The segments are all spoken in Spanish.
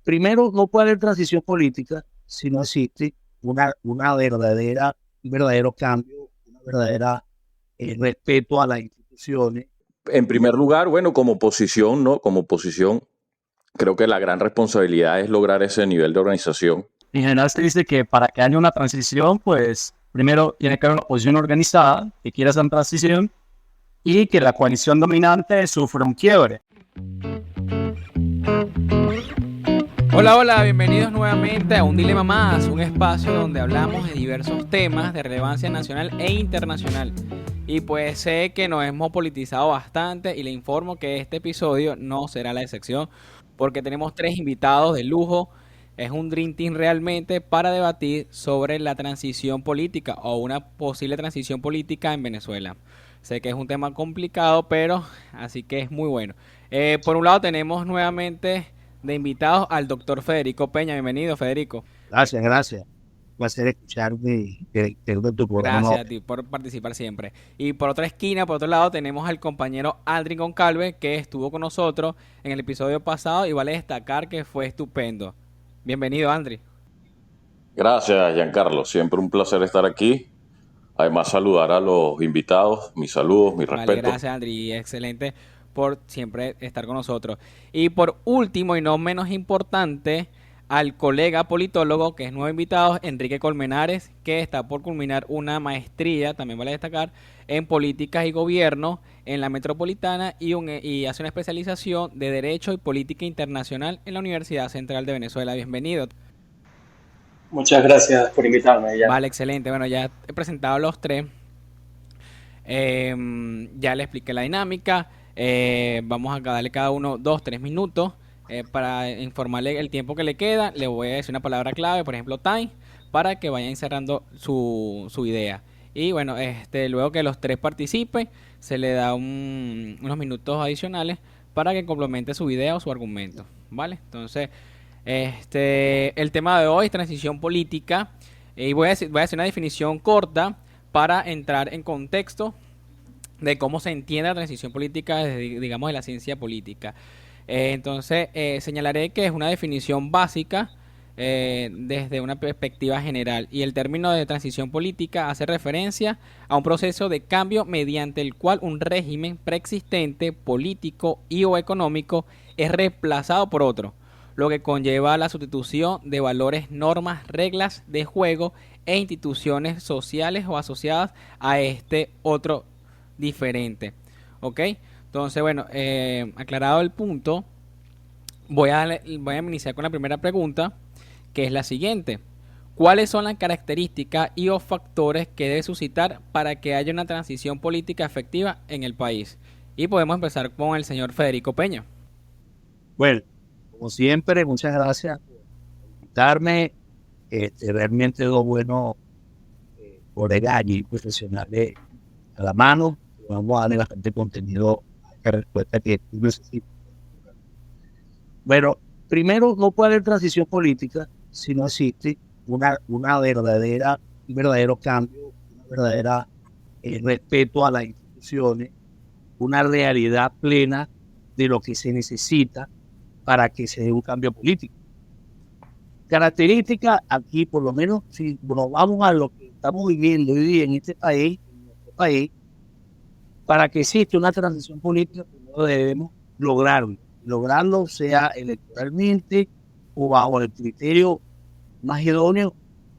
primero, no puede haber transición política si no existe una verdadero cambio, una verdadera respeto a las instituciones. En primer lugar, bueno, como oposición, ¿no? Como oposición, creo que la gran responsabilidad es lograr ese nivel de organización. En general se dice que para que haya una transición, pues primero tiene que haber una oposición organizada que quiera esa transición y que la coalición dominante sufra un quiebre. Hola, hola, bienvenidos nuevamente a Un Dilema Más, un espacio donde hablamos de diversos temas de relevancia nacional e internacional. Y pues sé que nos hemos politizado bastante y le informo que este episodio no será la excepción porque tenemos 3 invitados de lujo. Es un Dream Team realmente para debatir sobre la transición política o una posible transición política en Venezuela. Sé que es un tema complicado, pero así que es muy bueno. Por un lado tenemos nuevamente de invitados al doctor Federico Peña. Bienvenido, Federico. Gracias. Un placer escucharme de tu programa. Gracias a ti por participar siempre. Y por otra esquina, por otro lado, tenemos al compañero Andri Goncalves, que estuvo con nosotros en el episodio pasado y vale destacar que fue estupendo. Bienvenido, Andri. Gracias, Giancarlo. Siempre un placer estar aquí. Además, saludar a los invitados. Mis saludos, mi respeto. Vale, gracias, Andri. Excelente por siempre estar con nosotros. Y por último, y no menos importante, al colega politólogo, que es nuevo invitado, Enrique Colmenares, que está por culminar una maestría, también vale destacar, en políticas y gobierno en la metropolitana y hace una especialización de Derecho y Política Internacional en la Universidad Central de Venezuela. Bienvenido. Muchas gracias por invitarme. Ya. Vale, excelente. Bueno, ya he presentado a los tres. Ya le expliqué la dinámica. Vamos a darle cada uno 2-3 minutos para informarle el tiempo que le queda. Le voy a decir una palabra clave, por ejemplo, time, para que vayan cerrando su idea. Y bueno, luego que los tres participen, se le da unos minutos adicionales para que complemente su idea o su argumento. ¿Vale? Entonces, el tema de hoy es transición política. Y voy a hacer una definición corta para entrar en contexto de cómo se entiende la transición política desde, digamos, de la ciencia política. Entonces, señalaré que es una definición básica desde una perspectiva general, y el término de transición política hace referencia a un proceso de cambio mediante el cual un régimen preexistente, político y o económico es reemplazado por otro, lo que conlleva la sustitución de valores, normas, reglas de juego e instituciones sociales o asociadas a este otro diferente. ¿Ok? Entonces, bueno, aclarado el punto, voy a iniciar con la primera pregunta, que es la siguiente. ¿Cuáles son las características y o factores que debe suscitar para que haya una transición política efectiva en el país? Y podemos empezar con el señor Federico Peña. Bueno, como siempre, muchas gracias por invitarme. Realmente dos buenos colegas y profesionales a la mano. Vamos a darle bastante contenido a la respuesta que tú necesitas. Bueno, primero, no puede haber transición política si no existe un verdadero cambio, un verdadero respeto a las instituciones, una realidad plena de lo que se necesita para que se dé un cambio político. Características aquí, por lo menos, si nos vamos a lo que estamos viviendo hoy día en este país, en nuestro país, para que exista una transición política, primero debemos lograrlo sea electoralmente o bajo el criterio más idóneo,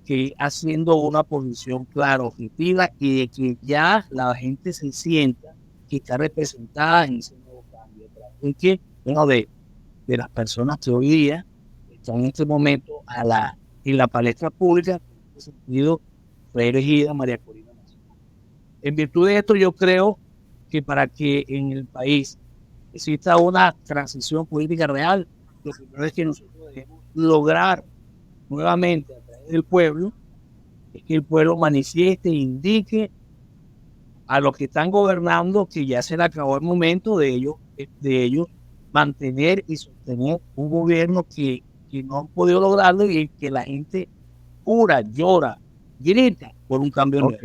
que haciendo una posición clara, objetiva, y de que ya la gente se sienta que está representada en ese nuevo cambio. Porque uno de las personas que hoy día están en este momento en la palestra pública, en este sentido, fue elegida María Corina Machado. En virtud de esto, yo creo que para que en el país exista una transición política real, lo primero es que nosotros debemos lograr nuevamente a través del pueblo, es que el pueblo manifieste e indique a los que están gobernando que ya se le acabó el momento de ellos mantener y sostener un gobierno que no han podido lograrlo, y que la gente llora, grita por un cambio. Ok,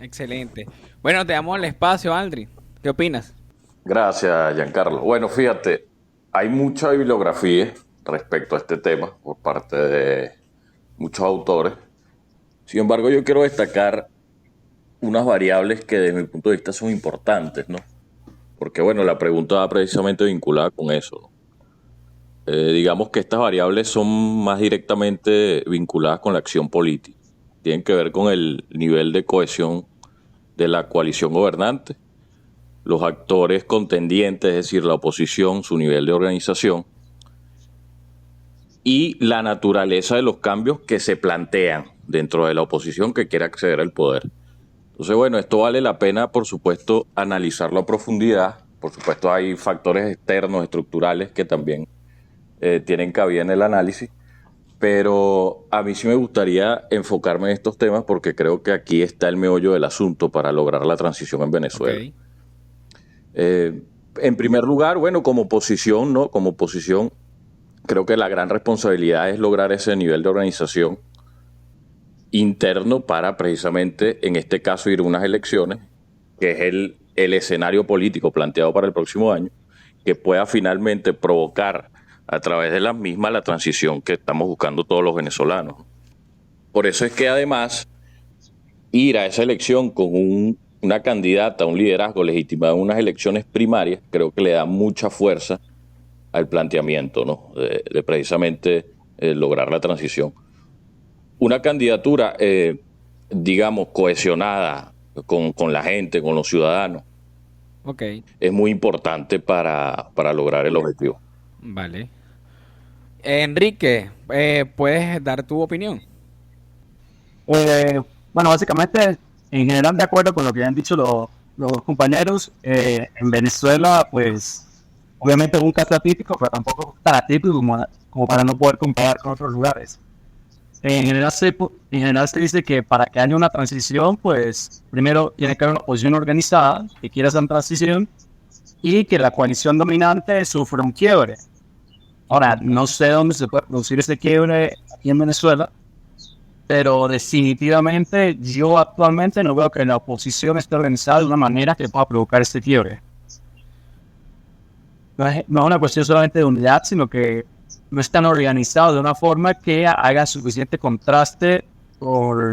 excelente. Bueno, te damos el espacio, Andri. ¿Qué opinas? Gracias, Giancarlo. Bueno, fíjate, hay mucha bibliografía respecto a este tema por parte de muchos autores. Sin embargo, yo quiero destacar unas variables que desde mi punto de vista son importantes, ¿no? Porque, bueno, la pregunta va precisamente vinculada con eso, ¿no? Digamos que estas variables son más directamente vinculadas con la acción política. Tienen que ver con el nivel de cohesión de la coalición gobernante, los actores contendientes, es decir, la oposición, su nivel de organización, y la naturaleza de los cambios que se plantean dentro de la oposición que quiere acceder al poder. Entonces, bueno, esto vale la pena, por supuesto, analizarlo a profundidad. Por supuesto, hay factores externos, estructurales, que también tienen cabida en el análisis, pero a mí sí me gustaría enfocarme en estos temas porque creo que aquí está el meollo del asunto para lograr la transición en Venezuela. Ok. En primer lugar, bueno, como oposición, ¿no? Como oposición, creo que la gran responsabilidad es lograr ese nivel de organización interno para precisamente, en este caso, ir a unas elecciones, que es el escenario político planteado para el próximo año, que pueda finalmente provocar a través de las mismas la transición que estamos buscando todos los venezolanos. Por eso es que además ir a esa elección con una candidata, un liderazgo legitimado en unas elecciones primarias, creo que le da mucha fuerza al planteamiento, ¿no? de precisamente lograr la transición. Una candidatura, digamos, cohesionada con la gente, con los ciudadanos, Ok, es muy importante para lograr el objetivo. vale. Enrique, ¿puedes dar tu opinión? Bueno, básicamente, en general, de acuerdo con lo que han dicho los compañeros, en Venezuela, pues, obviamente es un caso atípico, pero tampoco tan atípico como para no poder comparar con otros lugares. En general se dice que para que haya una transición, pues, primero tiene que haber una oposición organizada que quiera esa transición y que la coalición dominante sufra un quiebre. Ahora, no sé dónde se puede producir ese quiebre aquí en Venezuela, pero definitivamente yo actualmente no veo que la oposición esté organizada de una manera que pueda provocar este quiebre. No es una cuestión solamente de unidad, sino que no están organizados de una forma que haga suficiente contraste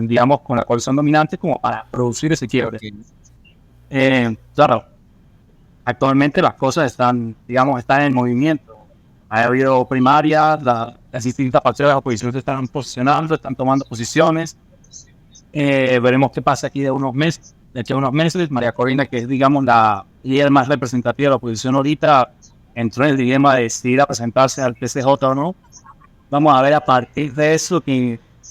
digamos, con la coalición dominante como para producir ese quiebre. Ok. Claro, actualmente las cosas están en movimiento. Ha habido primarias, las distintas partidas de la oposición se están posicionando, están tomando posiciones. Veremos qué pasa aquí de aquí a unos meses. María Corina, que es, digamos, la líder más representativa de la oposición ahorita, entró en el dilema de si ir a presentarse al TCJ o no. Vamos a ver a partir de eso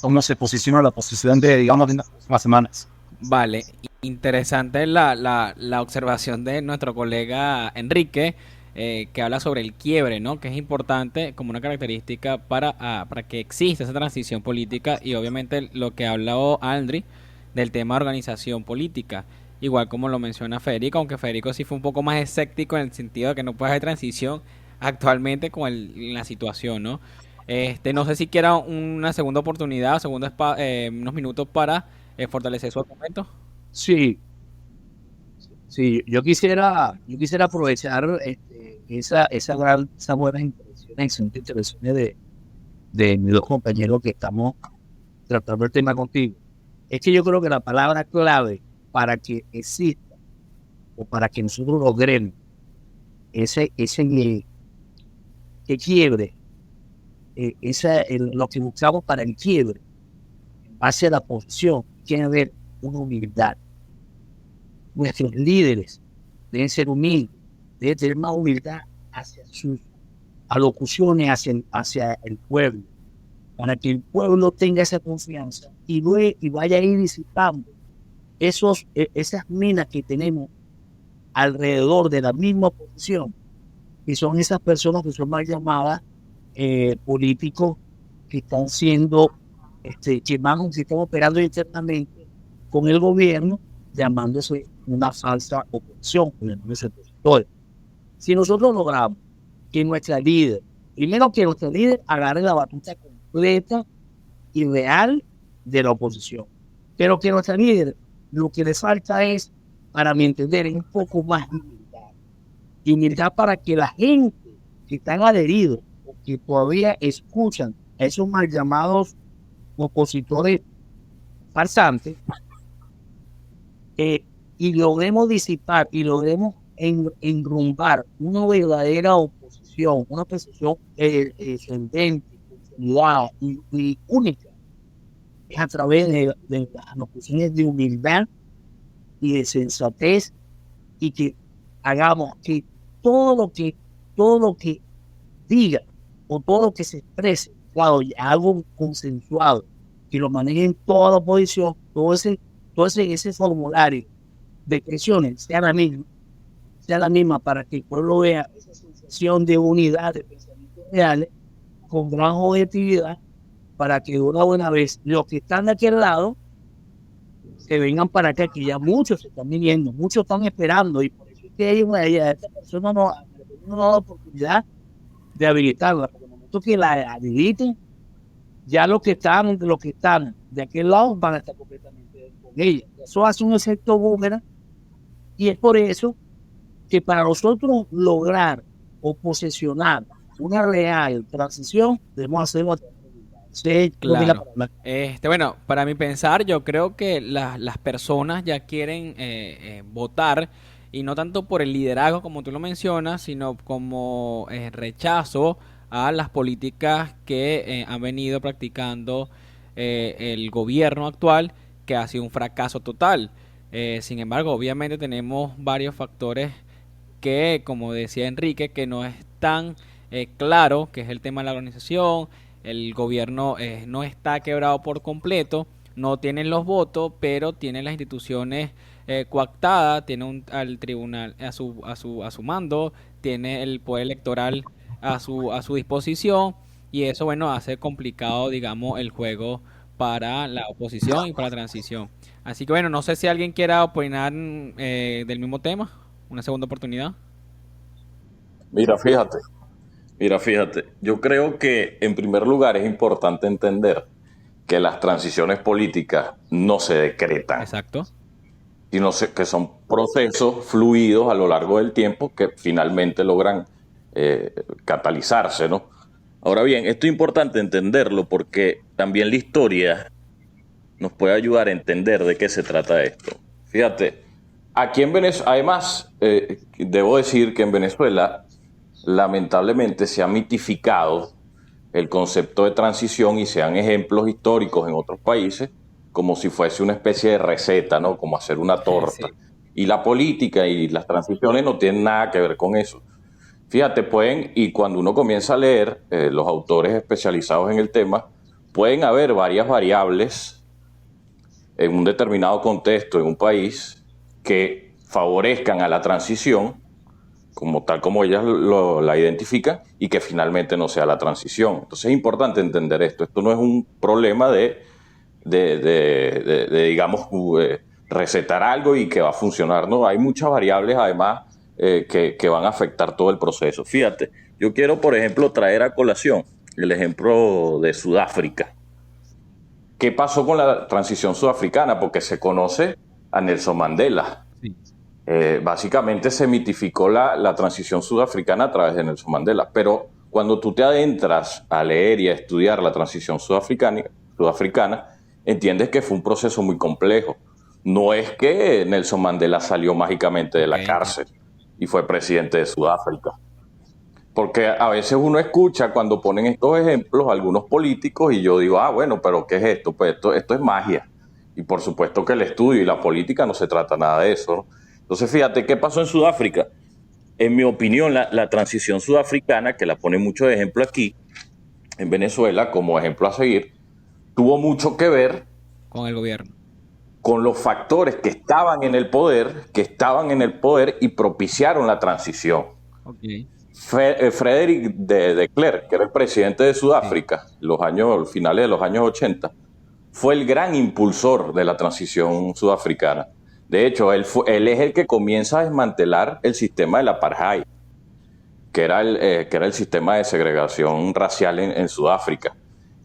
cómo se posiciona la oposición digamos, en las próximas semanas. Vale, interesante la observación de nuestro colega Enrique, que habla sobre el quiebre, ¿no? Que es importante como una característica para que exista esa transición política y obviamente lo que habló Andri del tema de organización política, igual como lo menciona Federico, aunque Federico sí fue un poco más escéptico en el sentido de que no puede haber transición actualmente con la situación, ¿no? No sé si quiera una segunda oportunidad, unos minutos para fortalecer su argumento. Sí, sí, yo quisiera aprovechar esas buenas impresiones, excelentes intervenciones de mis dos compañeros que estamos tratando el tema contigo. Es que yo creo que la palabra clave para que exista o para que nosotros logremos ese que quiebre, lo que buscamos para el quiebre, en base a la posición, tiene que haber una humildad. Nuestros líderes deben ser humildes, deben tener más humildad hacia sus alocuciones, hacia el pueblo, para que el pueblo tenga esa confianza y vaya a ir disipando esas minas que tenemos alrededor de la misma oposición, que son esas personas que son mal llamadas políticos que están siendo, que están operando internamente con el gobierno, llamándose una falsa oposición, llamándose opositores. Si nosotros logramos que nuestra líder, primero que nuestra líder agarre la batuta completa y real de la oposición, pero que nuestra líder, lo que le falta es, para mi entender, es un poco más de humildad. Humildad para que la gente que están adheridos o que todavía escuchan a esos mal llamados opositores farsantes, y logremos disipar y logremos enrumbar una verdadera oposición, una oposición ascendente, continuada y única, es a través de las cuestiones de humildad y de sensatez, y que hagamos que todo lo que diga o todo lo que se exprese, claro, algo consensuado, que lo manejen toda la oposición, todo ese formulario de expresiones sea la misma para que el pueblo vea esa sensación de unidad, de pensamientos reales, con gran objetividad, para que de una buena vez los que están de aquel lado se vengan para acá, que ya muchos se están viniendo, muchos están esperando, y por eso es que esta persona no da la oportunidad de habilitarla, porque en el momento que la habiliten, ya los que están de aquel lado van a estar completamente con ella. Eso hace un efecto boomerang, y es por eso que para nosotros lograr o posesionar una real transición, debemos hacerlo a través de la unidad. Sí, Claro. Bueno, para mi pensar, yo creo que las personas ya quieren votar, y no tanto por el liderazgo como tú lo mencionas, sino como rechazo a las políticas que han venido practicando el gobierno actual, que ha sido un fracaso total. Sin embargo, obviamente tenemos varios factores que, como decía Enrique, que no es tan claro, que es el tema de la organización. El gobierno no está quebrado por completo, no tienen los votos, pero tienen las instituciones coactadas, tiene al tribunal a su mando, tiene el poder electoral a su disposición, y eso, bueno, hace complicado, digamos, el juego para la oposición y para la transición. Así que, bueno, no sé si alguien quiera opinar del mismo tema, una segunda oportunidad. Mira, fíjate, yo creo que en primer lugar es importante entender que las transiciones políticas no se decretan, Exacto. sino que son procesos fluidos a lo largo del tiempo que finalmente logran catalizarse, ¿no? Ahora bien, esto es importante entenderlo porque también la historia nos puede ayudar a entender de qué se trata esto. Fíjate, aquí en Venezuela, además, debo decir que en Venezuela lamentablemente se ha mitificado el concepto de transición y se dan ejemplos históricos en otros países como si fuese una especie de receta, ¿no? Como hacer una torta. Sí. Y la política y las transiciones no tienen nada que ver con eso. Fíjate, y cuando uno comienza a leer los autores especializados en el tema, pueden haber varias variables en un determinado contexto, en un país, que favorezcan a la transición, tal como ellas la identifican, y que finalmente no sea la transición. Entonces es importante entender esto. Esto no es un problema de digamos, recetar algo y que va a funcionar. No, hay muchas variables, además, que van a afectar todo el proceso. Fíjate, yo quiero, por ejemplo, traer a colación el ejemplo de Sudáfrica. ¿Qué pasó con la transición sudafricana? Porque se conoce a Nelson Mandela. Sí. Básicamente se mitificó la transición sudafricana a través de Nelson Mandela, pero cuando tú te adentras a leer y a estudiar la transición sudafricana, entiendes que fue un proceso muy complejo. No es que Nelson Mandela salió mágicamente de la cárcel y fue presidente de Sudáfrica. Porque a veces uno escucha cuando ponen estos ejemplos algunos políticos y yo digo, bueno, pero ¿qué es esto? Pues esto es magia. Y por supuesto que el estudio y la política no se trata nada de eso, ¿no? Entonces, fíjate, ¿qué pasó en Sudáfrica? En mi opinión, la transición sudafricana, que la pone mucho de ejemplo aquí, en Venezuela, como ejemplo a seguir, tuvo mucho que ver Con el gobierno. con los factores que estaban en el poder y propiciaron la transición. Okay. Frederick de Klerk, que era el presidente de Sudáfrica, los finales de los años 80, fue el gran impulsor de la transición sudafricana. De hecho, él es el que comienza a desmantelar el sistema del apartheid, que era el sistema de segregación racial en Sudáfrica.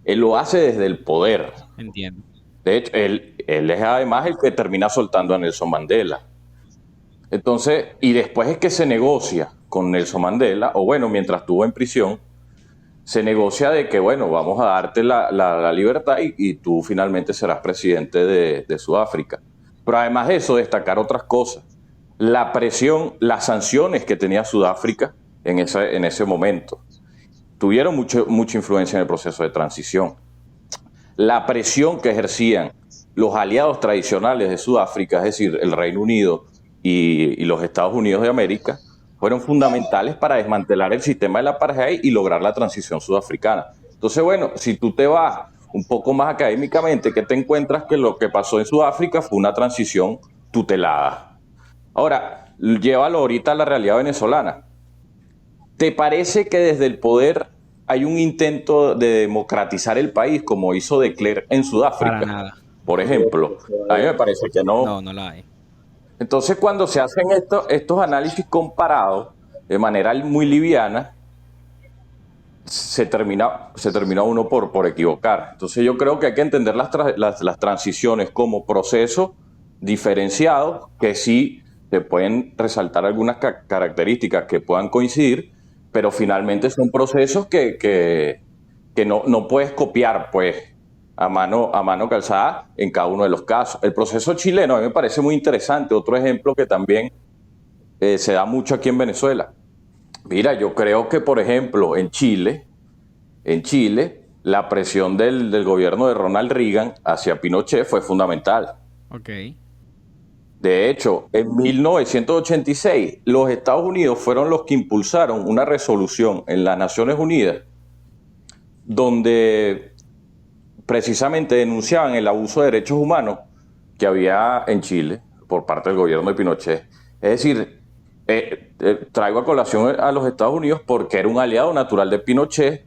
Él lo hace desde el poder. Entiendo. De hecho, él es además el que termina soltando a Nelson Mandela. Entonces, y después es que se negocia con Nelson Mandela, o bueno, mientras estuvo en prisión, se negocia de que, bueno, vamos a darte la libertad y tú finalmente serás presidente de Sudáfrica. Pero además de eso, destacar otras cosas. La presión, las sanciones que tenía Sudáfrica en ese momento tuvieron mucha influencia en el proceso de transición. La presión que ejercían los aliados tradicionales de Sudáfrica, es decir, el Reino Unido y los Estados Unidos de América, fueron fundamentales para desmantelar el sistema del apartheid y lograr la transición sudafricana. Entonces, bueno, si tú te vas un poco más académicamente, ¿qué te encuentras? Que lo que pasó en Sudáfrica fue una transición tutelada. Ahora, llévalo ahorita a la realidad venezolana. ¿Te parece que desde el poder hay un intento de democratizar el país como hizo de Klerk en Sudáfrica? Para nada. Por ejemplo, a mí me parece que no. No, no la hay. Entonces, cuando se hacen estos análisis comparados de manera muy liviana, se termina uno por equivocar. Entonces, yo creo que hay que entender las transiciones como procesos diferenciados, que sí se pueden resaltar algunas características que puedan coincidir, pero finalmente son procesos que no puedes copiar, pues, a mano calzada en cada uno de los casos. El proceso chileno a mí me parece muy interesante, otro ejemplo que también se da mucho aquí en Venezuela. Mira, yo creo que, por ejemplo, en Chile, la presión del gobierno de Ronald Reagan hacia Pinochet fue fundamental. Ok. De hecho, en 1986, los Estados Unidos fueron los que impulsaron una resolución en las Naciones Unidas donde precisamente denunciaban el abuso de derechos humanos que había en Chile por parte del gobierno de Pinochet. Es decir, traigo a colación a los Estados Unidos porque era un aliado natural de Pinochet.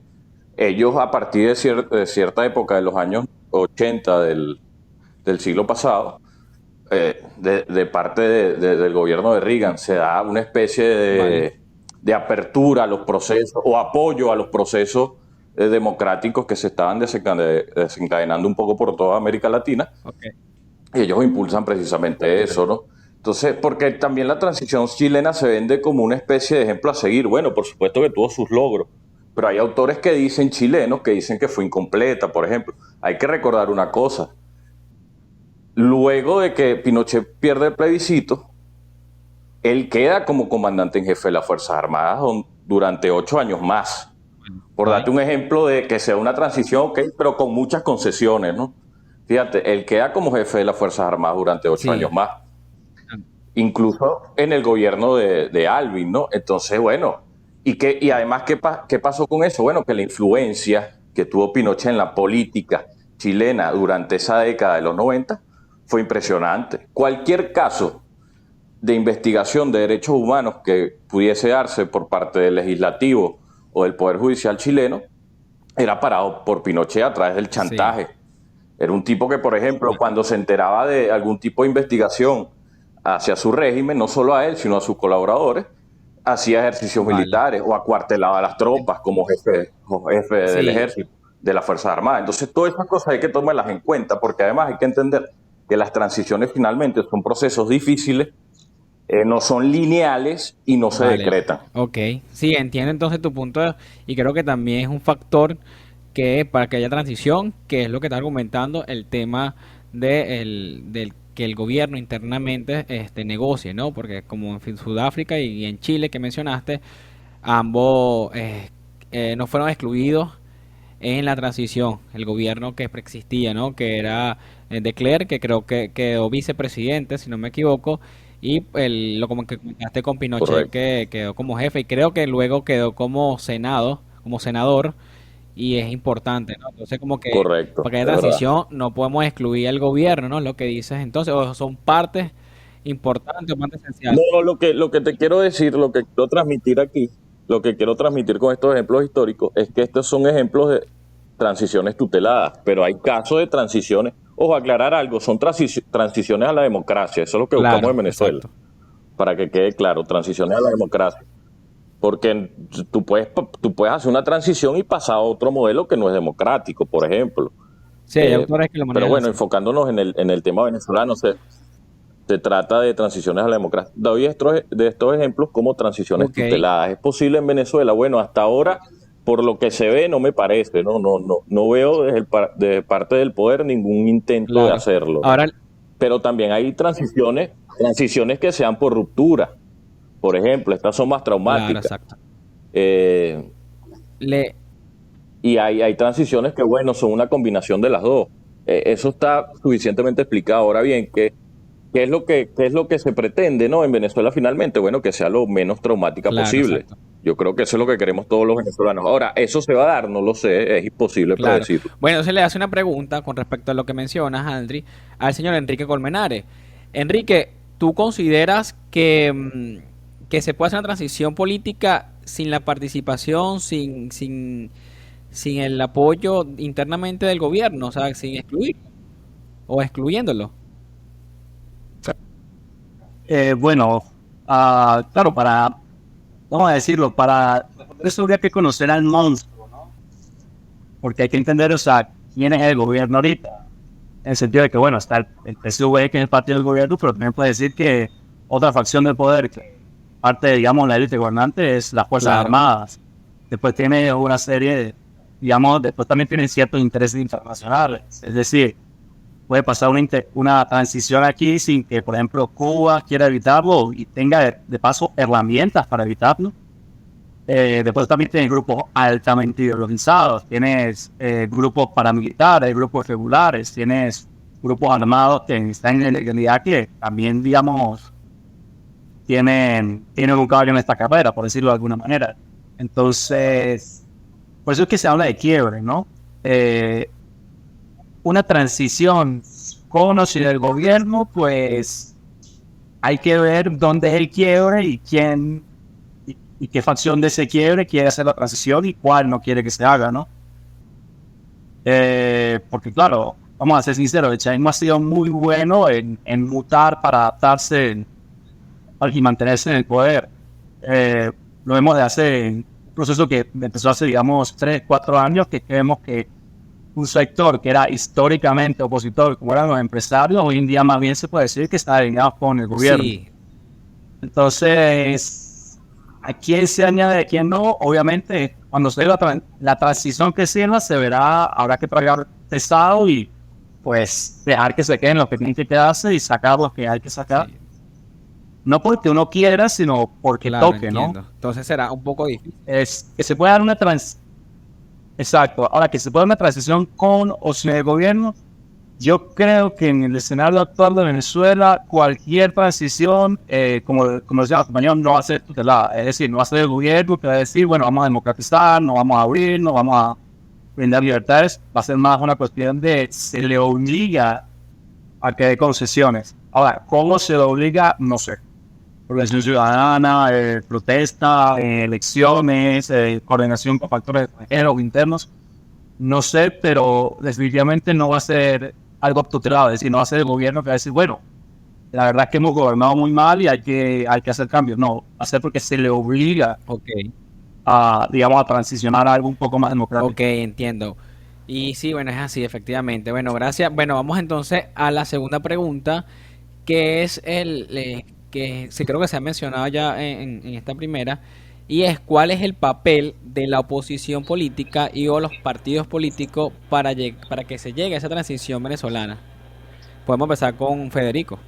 Ellos, a partir de cierta época de los años 80 del siglo pasado, de parte del gobierno de Reagan, se da una especie de apertura a los procesos o apoyo a los procesos democráticos que se estaban desencadenando un poco por toda América Latina. Okay. Y ellos impulsan precisamente eso, ¿no? Entonces, porque también la transición chilena se vende como una especie de ejemplo a seguir. Bueno, por supuesto que tuvo sus logros, pero hay autores que dicen, chilenos, que dicen que fue incompleta, por ejemplo. Hay que recordar una cosa. Luego de que Pinochet pierde el plebiscito, él queda como comandante en jefe de las Fuerzas Armadas durante 8 años más. Por darte un ejemplo de que sea una transición, ok, pero con muchas concesiones, ¿no? Fíjate, él queda como jefe de las Fuerzas Armadas durante 8 años más. Incluso en el gobierno de Alvin, ¿no? Entonces, bueno, y además, ¿qué pasó con eso? Bueno, que la influencia que tuvo Pinochet en la política chilena durante esa década de los 90 fue impresionante. Cualquier caso de investigación de derechos humanos que pudiese darse por parte del legislativo o del Poder Judicial chileno, era parado por Pinochet a través del chantaje. Sí. Era un tipo que, por ejemplo, cuando se enteraba de algún tipo de investigación hacia su régimen, no solo a él, sino a sus colaboradores, hacía ejercicios militares o acuartelaba a las tropas como jefe del ejército, de las Fuerzas Armadas. Entonces, todas esas cosas hay que tomarlas en cuenta, porque además hay que entender que las transiciones finalmente son procesos difíciles, no son lineales y no se decretan. Ok, sí, entiendo entonces tu punto y creo que también es un factor que para que haya transición, que es lo que está argumentando el tema del que el gobierno internamente negocie, ¿no? Porque como en Sudáfrica y en Chile que mencionaste, ambos no fueron excluidos en la transición, el gobierno que preexistía, ¿no? Que era de Klerk, que creo que quedó vicepresidente, si no me equivoco, y lo como que comentaste con Pinochet, correcto, que quedó como jefe y creo que luego quedó como senador y es importante, ¿no? Entonces como que correcto, para que haya transición no podemos excluir al gobierno, ¿no? Lo que dices entonces, o son partes importantes, partes esenciales. No, lo que te quiero decir, lo que quiero transmitir aquí, lo que quiero transmitir con estos ejemplos históricos es que estos son ejemplos de transiciones tuteladas, pero hay casos de transiciones. Ojo, aclarar algo, son transiciones a la democracia, eso es lo que buscamos en Venezuela, exacto, para que quede claro, transiciones a la democracia, porque tú puedes hacer una transición y pasar a otro modelo que no es democrático, por ejemplo. Sí, hay autores que lo manejan. Pero bueno, enfocándonos en el tema venezolano, se trata de transiciones a la democracia. Doy de estos ejemplos como transiciones tuteladas. ¿Es posible en Venezuela? Bueno, hasta ahora por lo que se ve no me parece, no veo de parte del poder ningún intento de hacerlo. Ahora, pero también hay transiciones que sean por ruptura. Por ejemplo, estas son más traumáticas. claro, exacto. Y hay transiciones que, bueno, son una combinación de las dos. Eso está suficientemente explicado. Ahora bien, ¿qué es lo que se pretende, ¿no? En Venezuela finalmente, bueno, que sea lo menos traumática posible. Exacto. Yo creo que eso es lo que queremos todos los venezolanos. Ahora, ¿eso se va a dar? No lo sé, es imposible predecirlo. Bueno, se le hace una pregunta con respecto a lo que mencionas, Andri, al señor Enrique Colmenares. Enrique, ¿tú consideras que se puede hacer una transición política sin la participación, sin el apoyo internamente del gobierno? O sea, sin excluir o excluyéndolo. Bueno, claro, vamos a decirlo, para eso habría que conocer al monstruo, ¿no? Porque hay que entender, o sea, quién es el gobierno ahorita. En el sentido de que, bueno, está el PSV, que es el partido del gobierno, pero también puede decir que otra facción del poder, que parte de, digamos, la élite gobernante, es las Fuerzas Armadas. Después tiene una serie de, digamos, después también tienen ciertos intereses internacionales. Es decir, puede pasar una transición aquí sin que, por ejemplo, Cuba quiera evitarlo y tenga, de paso, herramientas para evitarlo. Después también tienes grupos altamente ideologizados, tienes grupos paramilitares, grupos regulares, tienes grupos armados que están en la legalidad que también, digamos, tienen un caballo en esta carrera, por decirlo de alguna manera. Entonces, por eso es que se habla de quiebre, ¿no? Una transición con o sin el gobierno, pues hay que ver dónde es el quiebre y quién y qué facción de ese quiebre quiere hacer la transición y cuál no quiere que se haga, ¿no? Porque claro, vamos a ser sinceros, el chavismo ha sido muy bueno en mutar para adaptarse y mantenerse en el poder. Lo vemos de hace un proceso que empezó hace, digamos, 3, 4 años, que creemos que un sector que era históricamente opositor, como eran los empresarios, hoy en día más bien se puede decir que está alineado con el gobierno. Sí. Entonces, ¿a quién se añade, a quién no? Obviamente, cuando se dé la transición que sirva, se verá, habrá que tragar pesado y pues dejar que se queden los que tienen que quedarse y sacar los que hay que sacar. Sí. No porque uno quiera, sino porque toque, entiendo. ¿no? Entonces será un poco difícil. Es que se pueda dar una Exacto. Ahora, que se pueda dar una transición con o sin el gobierno, yo creo que en el escenario actual de Venezuela, cualquier transición, como decía el compañero, no va a ser tutelada. Es decir, no va a ser el gobierno que va a decir, bueno, vamos a democratizar, nos vamos a abrir, nos vamos a brindar libertades. Va a ser más una cuestión de se le obliga a que dé concesiones. Ahora, ¿cómo se le obliga? No sé. Organización ciudadana, protesta, elecciones, coordinación con factores extranjeros o internos. No sé, pero definitivamente no va a ser algo tutelado, es decir, no va a ser el gobierno que va a decir, bueno, la verdad es que hemos gobernado muy mal y hay que hacer cambios. No, va a ser porque se le obliga a, digamos, a transicionar a algo un poco más democrático. Ok, entiendo. Y sí, bueno, es así, efectivamente. Bueno, gracias. Bueno, vamos entonces a la segunda pregunta, que es que sí creo que se ha mencionado ya en esta primera, y es cuál es el papel de la oposición política y o los partidos políticos para que se llegue a esa transición venezolana. Podemos empezar con Federico.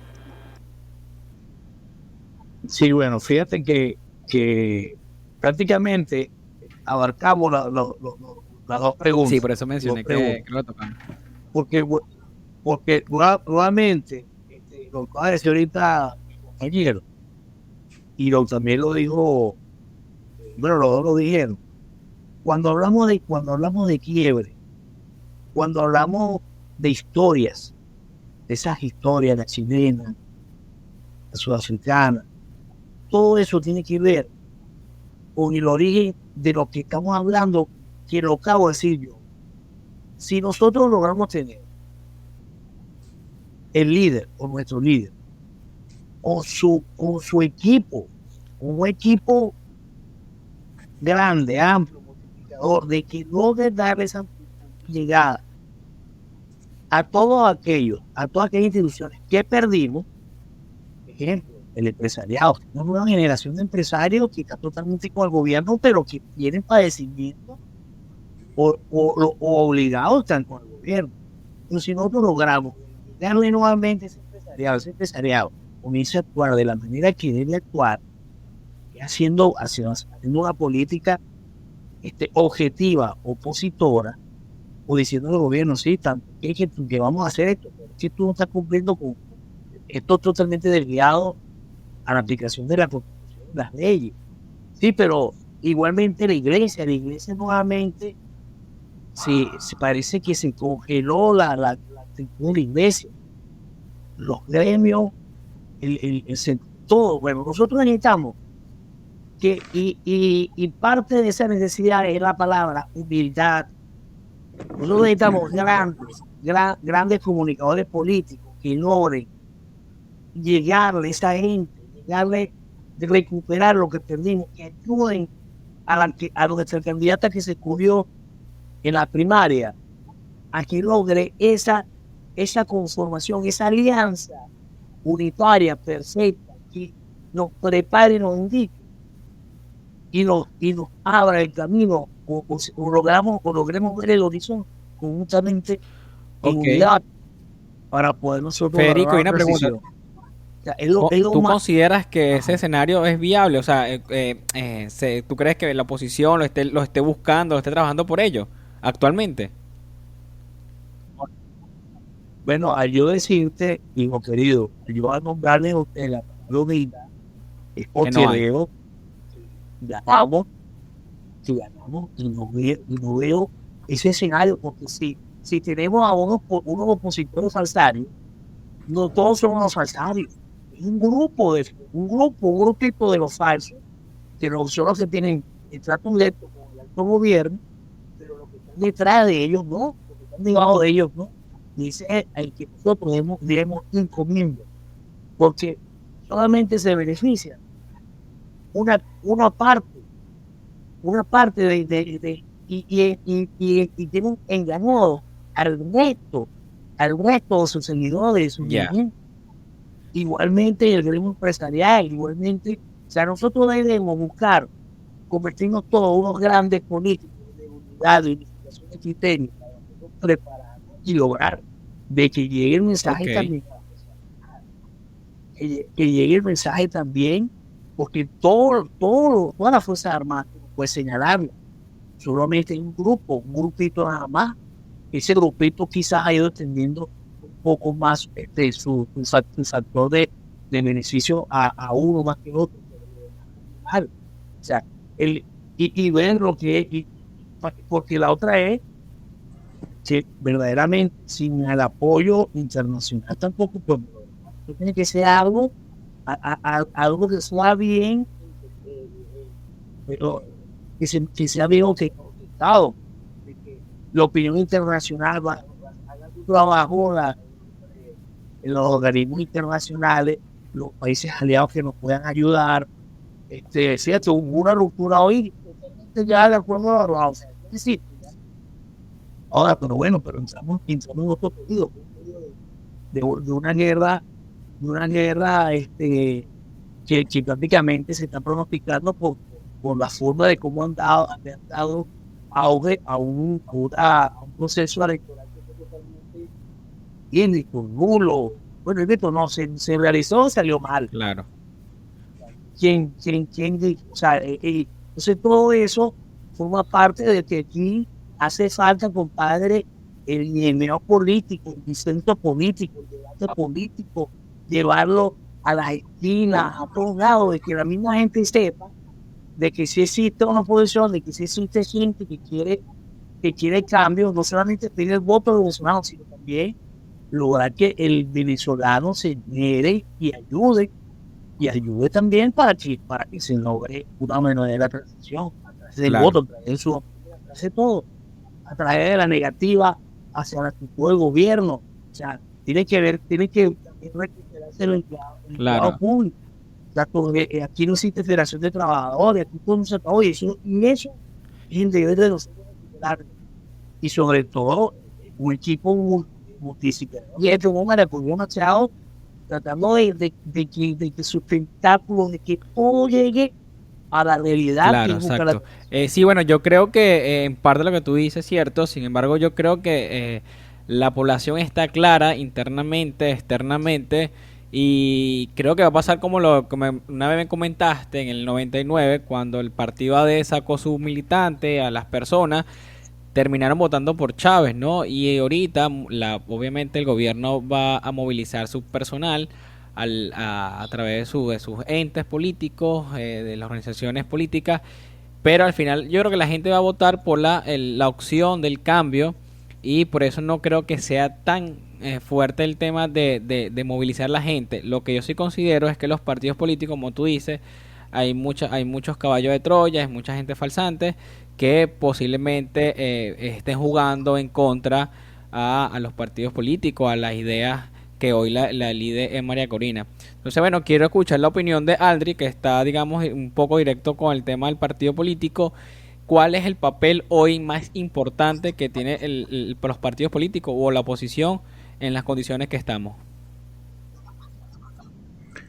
Sí, bueno, fíjate que prácticamente abarcamos las dos preguntas. Sí, por eso mencioné que lo tocamos. Porque nuevamente, lo que acaba de decir ahorita compañero, y también lo dijo, bueno, los dos lo dijeron. Cuando hablamos de quiebre, cuando hablamos de historias, de esas historias, la chilena, la sudafricana, todo eso tiene que ver con el origen de lo que estamos hablando, que lo acabo de decir yo. Si nosotros logramos tener el líder o nuestro líder con su equipo, un equipo grande, amplio, multiplicador, de que logre dar esa llegada a todas aquellas instituciones que perdimos. Por ejemplo, el empresariado. Tenemos una generación de empresarios que está totalmente con el gobierno, pero que tienen padecimientos o obligados están con el gobierno. Pero si nosotros logramos darle nuevamente ese empresariado comienza a actuar de la manera que debe actuar, haciendo una política objetiva, opositora, o diciendo al gobierno, sí, que vamos a hacer esto, pero si tú no estás cumpliendo con esto totalmente desviado a la aplicación de la Constitución, de las leyes. Sí, pero igualmente la iglesia nuevamente se parece que se congeló la actitud de la iglesia, los gremios, todo. Bueno, nosotros necesitamos que, y parte de esa necesidad es la palabra humildad. Nosotros necesitamos grandes comunicadores políticos que logren llegarle a esa gente, de recuperar lo que perdimos, que ayuden a nuestra candidata que se escogió en la primaria, a que logre esa conformación, esa alianza unitaria, perfecta, que nos prepare y nos indique y nos abra el camino o logremos ver el horizonte conjuntamente en unidad para poder nosotros. Federico, hay una pregunta. O sea, ¿Tú consideras que ese escenario es viable? O sea, ¿tú crees que la oposición lo esté buscando, lo esté trabajando por ello actualmente? Bueno, al yo decirte, hijo querido, yo a nombrarle a usted la unidad, es porque veo ganamos y no veo ese escenario, porque si tenemos a unos opositores falsarios, no todos son unos falsarios, es un grupito de los falsos, que son los que tienen el trato directo con el alto gobierno, pero los que están detrás de ellos no, los que están debajo de ellos no, dice el que nosotros diremos encomienda, porque solamente se beneficia una parte y tienen engañado al resto de sus seguidores, igualmente el gremio empresarial, igualmente. O sea, nosotros debemos buscar convertirnos todos unos grandes políticos de unidad, de unificación de criterios, para prepararnos y lograr de que llegue el mensaje también, que llegue el mensaje también, porque todas las Fuerzas Armadas puede señalarlo, solamente hay un grupito nada más. Ese grupito quizás ha ido extendiendo un poco más su factor de beneficio a uno más que otro. O sea, y ver lo que es, porque la otra es que verdaderamente sin el apoyo internacional tampoco, pues, tiene que ser algo que sea bien, pero que sea bien contestado, que la opinión internacional haga su trabajo, en los organismos internacionales, los países aliados que nos puedan ayudar. Cierto, hubo una ruptura hoy, ya de acuerdo a la OCDE. Ahora, pero entramos en otro periodo de una guerra que prácticamente se está pronosticando por la forma de cómo han dado auge a un proceso electoral que fue totalmente inédito, nulo. Bueno, esto no se realizó, salió mal. Claro. O sea, entonces todo eso forma parte de que aquí hace falta, compadre, el nivel político, el disenso político, el debate político, llevarlo a las esquinas, a todos lados, de que la misma gente sepa de que si existe una oposición, de que si existe gente que quiere cambio, no solamente pedir el voto de Bolsonaro, sino también lograr que el venezolano se genere y ayude también para que se logre una verdadera transición a través del voto, a través de todo, a través de la negativa hacia la actitud del gobierno. O sea, tiene que recuperarse el empleado público. O sea, porque aquí no existe federación de trabajadores, aquí todo se acabó, y eso es el deber de nosotros recuperar. Y sobre todo, un equipo multidisciplinario. Y este hombre con tratando de que su espectáculo, de que todo llegue a la realidad que Claro, es buscar la... exacto. Sí, bueno, yo creo que en parte lo que tú dices es cierto, sin embargo, yo creo que la población está clara internamente, externamente, y creo que va a pasar como una vez me comentaste en el 99, cuando el partido AD sacó su militante a las personas, terminaron votando por Chávez, ¿no? Y ahorita, obviamente, el gobierno va a movilizar su personal a través de sus entes políticos, de las organizaciones políticas, pero al final yo creo que la gente va a votar por la opción del cambio y por eso no creo que sea tan fuerte el tema de movilizar la gente. Lo que yo sí considero es que los partidos políticos, como tú dices, hay muchos caballos de Troya, hay mucha gente falsante que posiblemente estén jugando en contra a los partidos políticos, a las ideas que hoy la líder es María Corina. Entonces, bueno, quiero escuchar la opinión de Aldri, que está, digamos, un poco directo con el tema del partido político. ¿Cuál es el papel hoy más importante que tiene los partidos políticos o la oposición en las condiciones que estamos?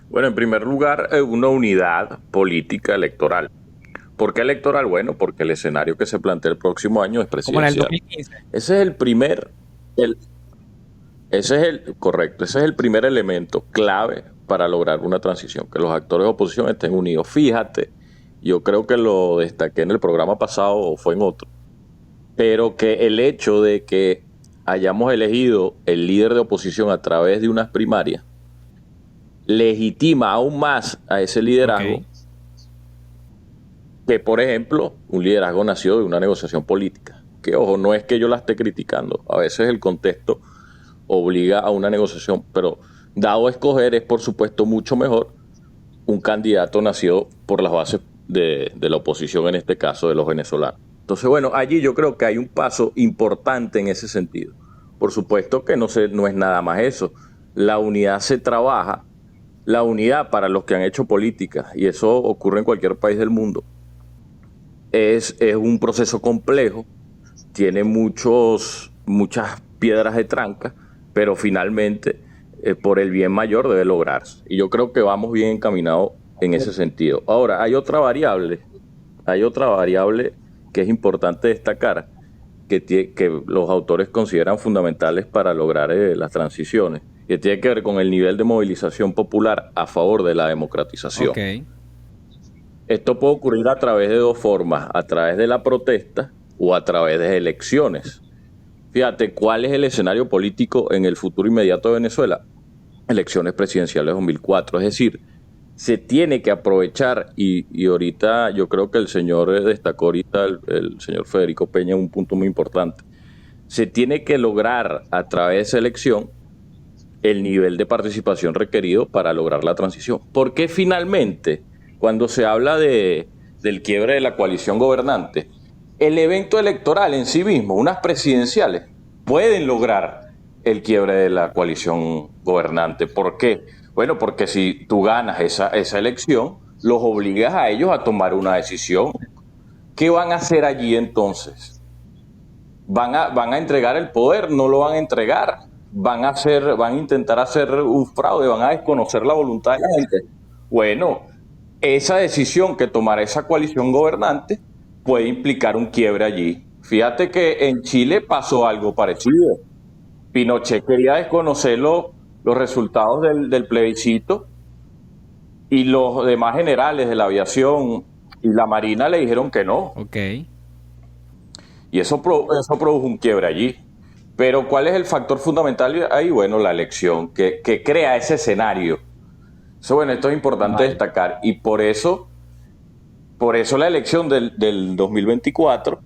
Bueno, en primer lugar, una unidad política electoral. ¿Por qué electoral? Bueno, porque el escenario que se plantea el próximo año es Como en el presidencial. 2015. Ese es el primer, el, correcto, ese es el primer elemento clave para lograr una transición, que los actores de oposición estén unidos. Fíjate, yo creo que lo destaqué en el programa pasado o fue en otro, pero que el hecho de que hayamos elegido el líder de oposición a través de unas primarias legitima aún más a ese liderazgo. Ok. Que, por ejemplo, un liderazgo nació de una negociación política. Que, ojo, no es que yo la esté criticando. A veces el contexto obliga a una negociación, pero dado a escoger es, por supuesto, mucho mejor un candidato nacido por las bases de la oposición, en este caso de los venezolanos. Entonces, bueno, allí yo creo que hay un paso importante en ese sentido. Por supuesto que no es nada más eso. La unidad se trabaja, la unidad para los que han hecho política, y eso ocurre en cualquier país del mundo, es un proceso complejo, tiene muchas piedras de tranca, pero finalmente por el bien mayor debe lograrse. Y yo creo que vamos bien encaminados en ese sentido. Ahora, hay otra variable que es importante destacar, que los autores consideran fundamentales para lograr las transiciones, que tiene que ver con el nivel de movilización popular a favor de la democratización. Ok. Esto puede ocurrir a través de dos formas, a través de la protesta o a través de elecciones. Fíjate, ¿cuál es el escenario político en el futuro inmediato de Venezuela? Elecciones presidenciales 2004. Es decir, se tiene que aprovechar, y ahorita yo creo que el señor destacó ahorita, el señor Federico Peña, un punto muy importante. Se tiene que lograr a través de esa elección el nivel de participación requerido para lograr la transición. Porque finalmente, cuando se habla del quiebre de la coalición gobernante, el evento electoral en sí mismo, unas presidenciales, pueden lograr el quiebre de la coalición gobernante. ¿Por qué? Bueno, porque si tú ganas esa elección, los obligas a ellos a tomar una decisión. ¿Qué van a hacer allí entonces? ¿Van a entregar el poder? ¿No lo van a entregar? ¿Van a intentar hacer un fraude? ¿Van a desconocer la voluntad de la gente? Bueno, esa decisión que tomará esa coalición gobernante puede implicar un quiebre allí. Fíjate que en Chile pasó algo parecido. Pinochet quería desconocer los resultados del plebiscito y los demás generales de la aviación y la marina le dijeron que no. Ok. Y eso produjo un quiebre allí. Pero ¿cuál es el factor fundamental ahí? Bueno, la elección, que crea ese escenario. Eso, bueno, esto es importante destacar. Y por eso la elección del 2024,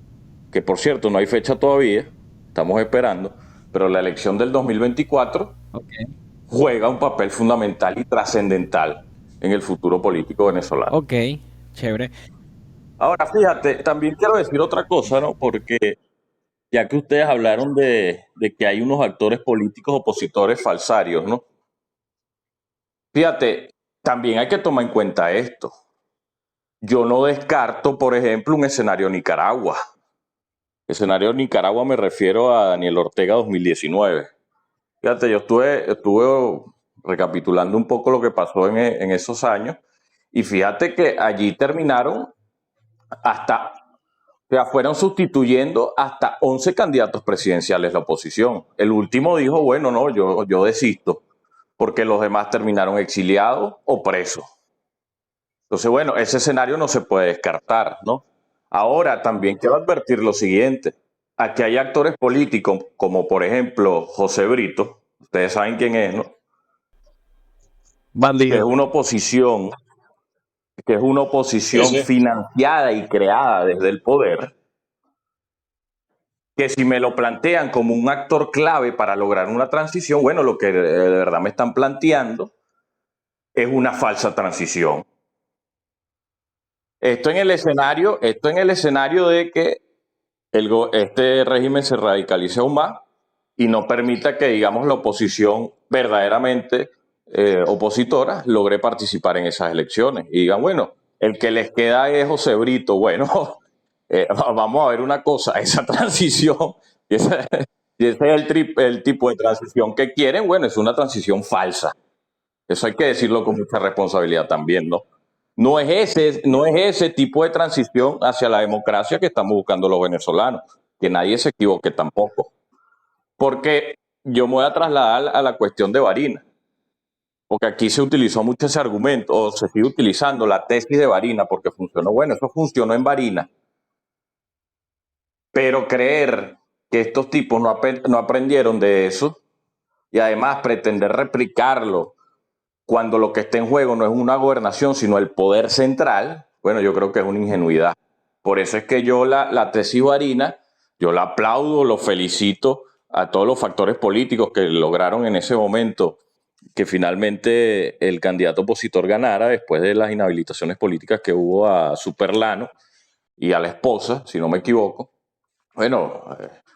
que por cierto no hay fecha todavía, estamos esperando, pero la elección del 2024 Ok. juega un papel fundamental y trascendental en el futuro político venezolano. Ok. Chévere. Ahora, fíjate, también quiero decir otra cosa, ¿no? Porque ya que ustedes hablaron de que hay unos actores políticos opositores falsarios, ¿no? Fíjate, también hay que tomar en cuenta esto. Yo no descarto, por ejemplo, un escenario Nicaragua. Escenario Nicaragua me refiero a Daniel Ortega 2019. Fíjate, yo estuve recapitulando un poco lo que pasó en esos años Y fíjate que allí terminaron hasta, o sea, fueron sustituyendo hasta 11 candidatos presidenciales la oposición. El último dijo, bueno, no, yo desisto, porque los demás terminaron exiliados o presos. Entonces, bueno, ese escenario no se puede descartar, ¿no? Ahora, también quiero advertir lo siguiente. Aquí hay actores políticos, como por ejemplo José Brito, ustedes saben quién es, ¿no? Que es Bandido. una oposición, que es una Sí, oposición sí. financiada y creada desde el poder, que si me lo plantean como un actor clave para lograr una transición, bueno, lo que de verdad me están planteando es una falsa transición. Esto en el escenario de que este régimen se radicalice aún más y no permita que, digamos, la oposición verdaderamente opositora logre participar en esas elecciones. Y digan, bueno, el que les queda es José Brito. Bueno, vamos a ver una cosa, esa transición, y ese es el tipo de transición que quieren, bueno, es una transición falsa. Eso hay que decirlo con mucha responsabilidad también, ¿no? No es ese tipo de transición hacia la democracia que estamos buscando los venezolanos. Que nadie se equivoque tampoco. Porque yo me voy a trasladar a la cuestión de Varina. Porque aquí se utilizó mucho ese argumento, o se sigue utilizando la tesis de Varina, porque funcionó. Bueno, eso funcionó en Varina. Pero creer que estos tipos no aprendieron de eso y además pretender replicarlo cuando lo que está en juego no es una gobernación, sino el poder central, bueno, yo creo que es una ingenuidad. Por eso es que yo la tesis Varina, yo la aplaudo, lo felicito a todos los factores políticos que lograron en ese momento que finalmente el candidato opositor ganara después de las inhabilitaciones políticas que hubo a Superlano y a la esposa, si no me equivoco. Bueno,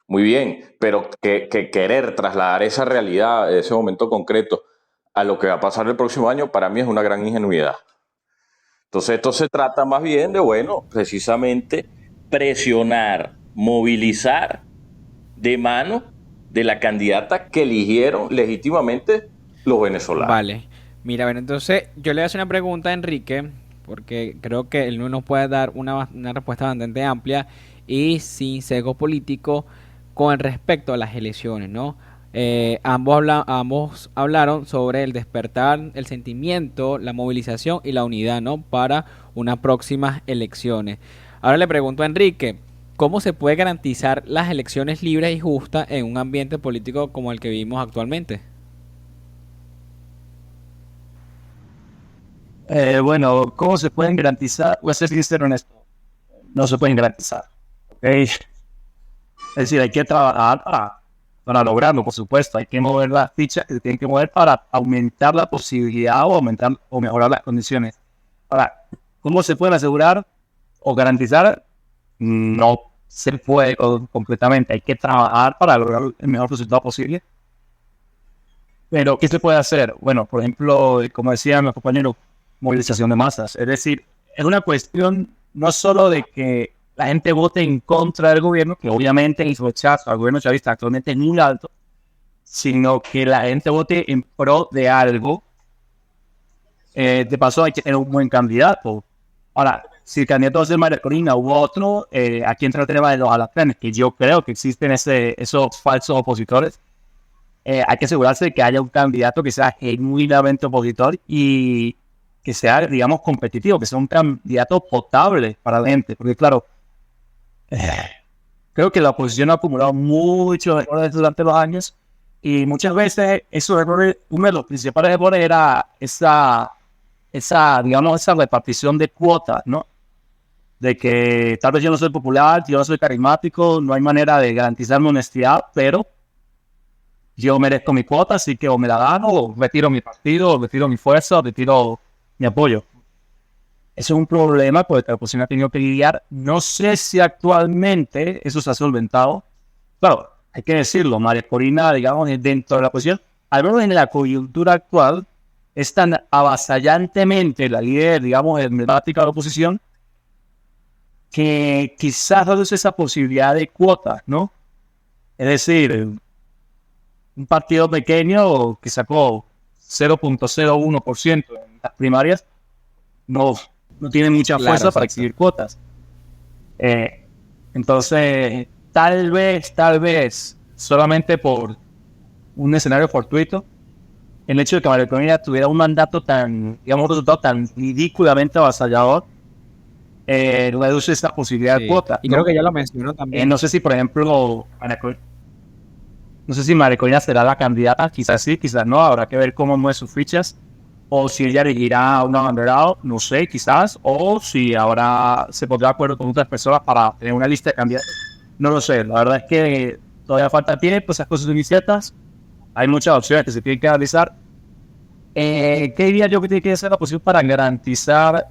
muy bien, pero que querer trasladar esa realidad, ese momento concreto, a lo que va a pasar el próximo año, para mí es una gran ingenuidad. Entonces, esto se trata más bien de, bueno, precisamente presionar, movilizar de mano de la candidata que eligieron legítimamente los venezolanos. Vale. Mira, bueno, entonces yo le voy a hacer una pregunta a Enrique, porque creo que él no nos puede dar una respuesta bastante amplia y sin sesgo político con respecto a las elecciones, ¿no? Ambos hablaron sobre el despertar, el sentimiento, la movilización y la unidad, ¿no? Para unas próximas elecciones. Ahora le pregunto a Enrique, ¿cómo se puede garantizar las elecciones libres y justas en un ambiente político como el que vivimos actualmente? Bueno, ¿cómo se pueden garantizar? Voy a ser sincero en esto. No se pueden garantizar. ¿Ok? Es decir, hay que trabajar para lograrlo, por supuesto. Hay que mover las fichas que se tienen que mover para aumentar la posibilidad o aumentar o mejorar las condiciones. Ahora, ¿cómo se pueden asegurar o garantizar? No se puede completamente. Hay que trabajar para lograr el mejor resultado posible. Pero, ¿qué se puede hacer? Bueno, por ejemplo, como decían los compañeros, movilización de masas. Es decir, es una cuestión no solo de que la gente vote en contra del gobierno, que obviamente el rechazo al gobierno chavista actualmente es muy alto, sino que la gente vote en pro de algo. De paso, hay que tener un buen candidato. Ahora, si el candidato es el María Corina u otro, aquí entra el tema de los alacenes, que yo creo que existen esos falsos opositores. Hay que asegurarse de que haya un candidato que sea genuinamente opositor y que sea, digamos, competitivo, que sea un candidato potable para la gente. Porque, claro, creo que la oposición ha acumulado muchos errores durante los años y muchas veces esos errores, uno de los principales errores era esa repartición de cuotas, ¿no? De que tal vez yo no soy popular, yo no soy carismático, no hay manera de garantizarme honestidad, pero yo merezco mi cuota, así que o me la gano, o retiro mi partido, o retiro mi fuerza, o retiro mi apoyo. Eso es un problema con el que la oposición ha tenido que lidiar. No sé si actualmente eso se ha solventado. Claro, hay que decirlo, María Corina, digamos, dentro de la oposición, al menos en la coyuntura actual, es tan avasallantemente la líder, digamos, emblemática de la oposición, que quizás reduce esa posibilidad de cuotas, ¿no? Es decir, un partido pequeño que sacó 0.01% en las primarias, no, no tiene mucha Claro, fuerza para exacto. exigir cuotas. Entonces, tal vez, solamente por un escenario fortuito, el hecho de que María Corina tuviera un mandato tan, digamos, un resultado tan ridículamente avasallador, reduce esta posibilidad de Sí. cuota, Y ¿no? creo que ya lo mencionó también. No sé si, por ejemplo, no sé si María Corina será la candidata, quizás sí, quizás no, habrá que ver cómo mueve sus fichas, o si ella elegirá a un abanderado, no sé, quizás, o si ahora se pondrá de acuerdo con otras personas para tener una lista de candidatos, no lo sé, la verdad es que todavía falta tiempo, esas cosas son inciertas, hay muchas opciones que se tienen que analizar. ¿Qué diría yo que tiene que hacer la oposición para garantizar,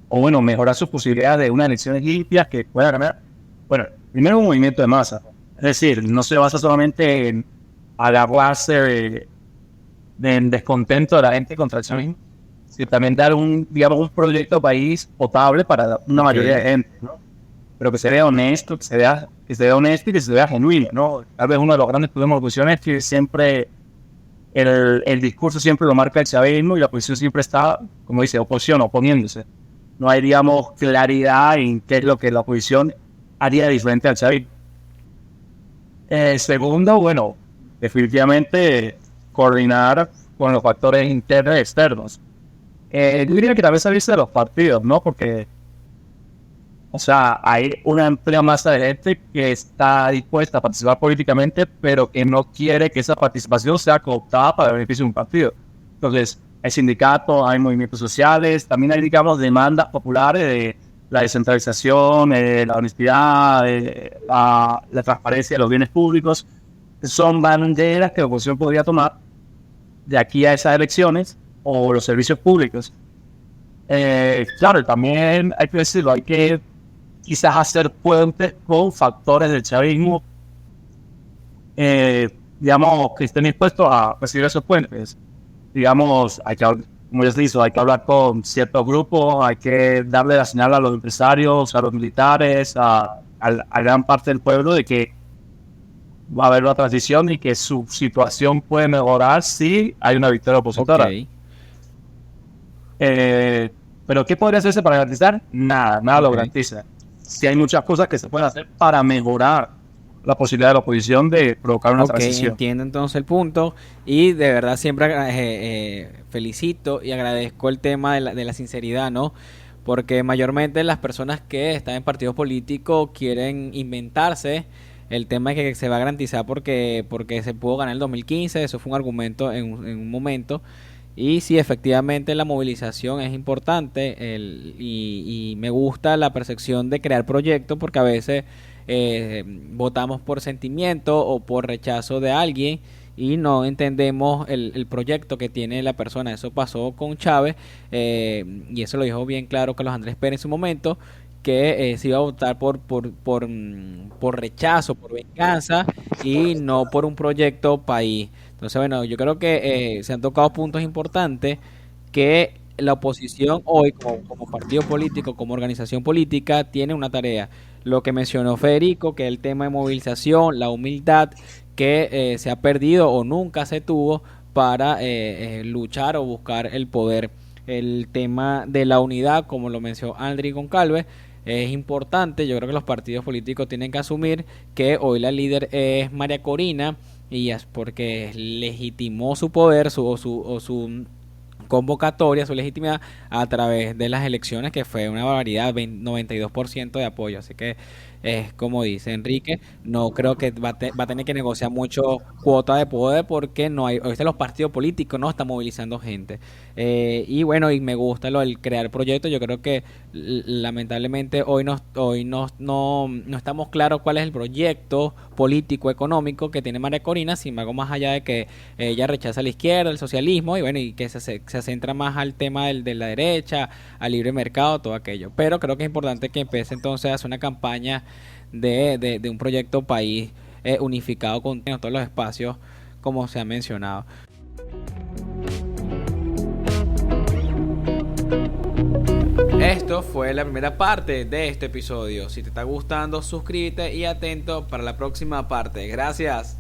o bueno, mejorar sus posibilidades de unas elecciones limpias que puedan ganar? Bueno, primero un movimiento de masa, es decir, no se basa solamente en agarrarse del descontento de la gente contra el chavismo, sino también dar digamos, un proyecto país potable para una mayoría de gente, ¿no? Pero que se vea honesto, que se vea honesto y que se vea genuino, ¿no? Tal vez uno de los grandes problemas de la oposición es que siempre el discurso siempre lo marca el chavismo y la oposición siempre está, como dice, oposición, oponiéndose. No hay, digamos, claridad en qué es lo que la oposición haría diferente al chavismo. Segundo, bueno, definitivamente coordinar con los factores internos y externos. Yo diría que tal vez salirse de los partidos, ¿no? Porque, o sea, hay una amplia masa de gente que está dispuesta a participar políticamente, pero que no quiere que esa participación sea cooptada para el beneficio de un partido. Entonces, hay sindicatos, hay movimientos sociales, también hay, digamos, demandas populares de la descentralización, la honestidad, la transparencia de los bienes públicos. Son banderas que la oposición podría tomar de aquí a esas elecciones, o los servicios públicos. Claro, también hay que decirlo, hay que quizás hacer puentes con factores del chavismo, digamos, que estén dispuestos a recibir esos puentes. Digamos, como ya se dijo, hay que hablar con ciertos grupos, hay que darle la señal a los empresarios, a los militares, a gran parte del pueblo de que va a haber una transición y que su situación puede mejorar si hay una victoria opositora. Ok. Pero ¿qué podría hacerse para garantizar? Nada lo garantiza. Sí hay muchas cosas que se pueden hacer para mejorar la posibilidad de la oposición de provocar una transición. Entiendo entonces el punto y de verdad siempre felicito y agradezco el tema de la sinceridad, ¿no? Porque mayormente las personas que están en partidos políticos quieren inventarse el tema de que se va a garantizar porque se pudo ganar el 2015, eso fue un argumento en un momento. Y sí, efectivamente la movilización es importante y me gusta la percepción de crear proyectos porque a veces votamos por sentimiento o por rechazo de alguien y no entendemos el proyecto que tiene la persona. Eso pasó con Chávez y eso lo dijo bien claro Carlos Andrés Pérez en su momento, que se iba a votar por rechazo, por venganza y no por un proyecto país. Entonces, bueno, yo creo que se han tocado puntos importantes que la oposición hoy, como partido político, como organización política, tiene una tarea. Lo que mencionó Federico, que es el tema de movilización, la humildad que se ha perdido o nunca se tuvo para luchar o buscar el poder. El tema de la unidad, como lo mencionó Andri Goncalves, es importante. Yo creo que los partidos políticos tienen que asumir que hoy la líder es María Corina y es porque legitimó su poder su convocatoria, su legitimidad a través de las elecciones, que fue una barbaridad, 92% de apoyo. Así que es como dice Enrique, no creo que va a tener que negociar mucho cuota de poder porque no hay, ahorita los partidos políticos no están movilizando gente. Y bueno, y me gusta lo del crear proyectos. Yo creo que lamentablemente hoy no estamos claros cuál es el proyecto político económico que tiene María Corina. Sin embargo, más allá de que ella rechaza la izquierda, el socialismo, y bueno, y que se centra más al tema de la derecha, al libre mercado, todo aquello. Pero creo que es importante que empiece entonces a hacer una campaña de un proyecto país unificado con todos los espacios como se ha mencionado. Esto fue la primera parte de este episodio. Si te está gustando, suscríbete y atento para la próxima parte. Gracias.